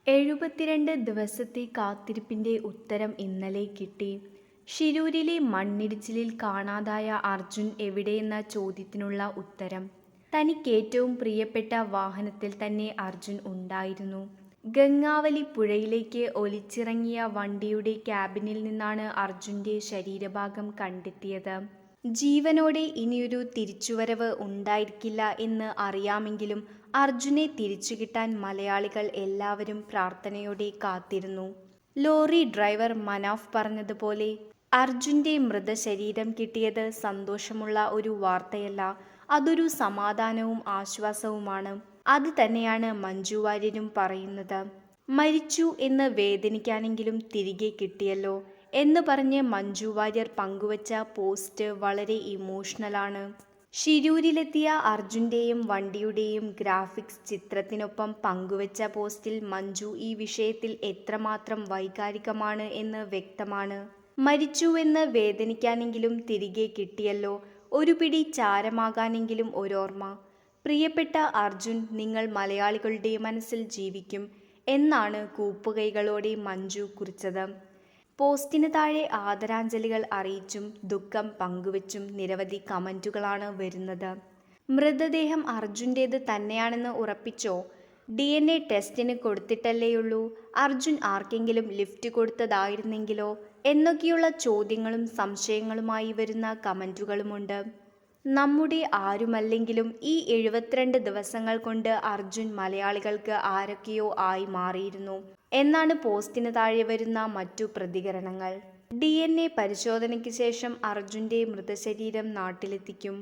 72 ദിവസത്തെ കാത്തിരിപ്പിന്റെ ഉത്തരം ഇന്നലെ കിട്ടി. ഷിരൂരിലെ മണ്ണിടിച്ചിലിൽ കാണാതായ അർജുൻ എവിടെയെന്ന ചോദ്യത്തിനുള്ള ഉത്തരം. തനിക്കേറ്റവും പ്രിയപ്പെട്ട വാഹനത്തിൽ തന്നെ അർജുൻ ഉണ്ടായിരുന്നു. ഗംഗാവലി പുഴയിലേക്ക് ഒലിച്ചിറങ്ങിയ വണ്ടിയുടെ ക്യാബിനിൽ നിന്നാണ് അർജുന്റെ ശരീരഭാഗം കണ്ടെത്തിയത്. ജീവനോടെ ഇനിയൊരു തിരിച്ചുവരവ് ഉണ്ടായിരിക്കില്ല എന്ന് അറിയാമെങ്കിലും അർജുനെ തിരിച്ചുകിട്ടാൻ മലയാളികൾ എല്ലാവരും പ്രാർത്ഥനയോടെ കാത്തിരുന്നു. ലോറി ഡ്രൈവർ മനാഫ് പറഞ്ഞതുപോലെ അർജുന്റെ മൃതശരീരം കിട്ടിയത് സന്തോഷമുള്ള ഒരു വാർത്തയല്ല, അതൊരു സമാധാനവും ആശ്വാസവുമാണ്. അത് തന്നെയാണ് മഞ്ജു വാര്യരും പറയുന്നത്. മരിച്ചു എന്ന് വേദനിക്കാനെങ്കിലും തിരികെ കിട്ടിയല്ലോ എന്ന് പറഞ്ഞ് മഞ്ജു വാര്യർ പങ്കുവച്ച പോസ്റ്റ് വളരെ ഇമോഷണലാണ്. ഷിരൂരിലെത്തിയ അർജുന്റെയും വണ്ടിയുടെയും ഗ്രാഫിക്സ് ചിത്രത്തിനൊപ്പം പങ്കുവച്ച പോസ്റ്റിൽ മഞ്ജു ഈ വിഷയത്തിൽ എത്രമാത്രം വൈകാരികമാണ് എന്ന് വ്യക്തമാണ്. മരിച്ചുവെന്ന് വേദനിക്കാനെങ്കിലും തിരികെ കിട്ടിയല്ലോ, ഒരു പിടി ചാരമാകാനെങ്കിലും ഒരോർമ്മ. പ്രിയപ്പെട്ട അർജുൻ, നിങ്ങൾ മലയാളികളുടെ മനസ്സിൽ ജീവിക്കും എന്നാണ് കൂപ്പുകൈകളോടെ മഞ്ജു കുറിച്ചത്. പോസ്റ്റിന് താഴെ ആദരാഞ്ജലികൾ അറിയിച്ചും ദുഃഖം പങ്കുവച്ചും നിരവധി കമന്റുകളാണ് വരുന്നത്. മൃതദേഹം അർജുൻ്റേത് തന്നെയാണെന്ന് ഉറപ്പിച്ചോ? DNA ടെസ്റ്റിന് കൊടുത്തിട്ടല്ലേയുള്ളൂ, അർജുൻ ആർക്കെങ്കിലും ലിഫ്റ്റ് കൊടുത്തതായിരുന്നെങ്കിലോ എന്നൊക്കെയുള്ള ചോദ്യങ്ങളും സംശയങ്ങളുമായി വരുന്ന കമന്റുകളുമുണ്ട്. നമ്മുടെ ആരുമല്ലെങ്കിലും ഈ 72 ദിവസങ്ങൾ കൊണ്ട് അർജുൻ മലയാളികൾക്ക് ആരൊക്കെയോ ആയി മാറിയിരുന്നു എന്നാണ് പോസ്റ്റിന് താഴെ വരുന്ന മറ്റു പ്രതികരണങ്ങൾ. DNA പരിശോധനയ്ക്ക് ശേഷം അർജുന്റെ മൃതശരീരം നാട്ടിലെത്തിക്കും.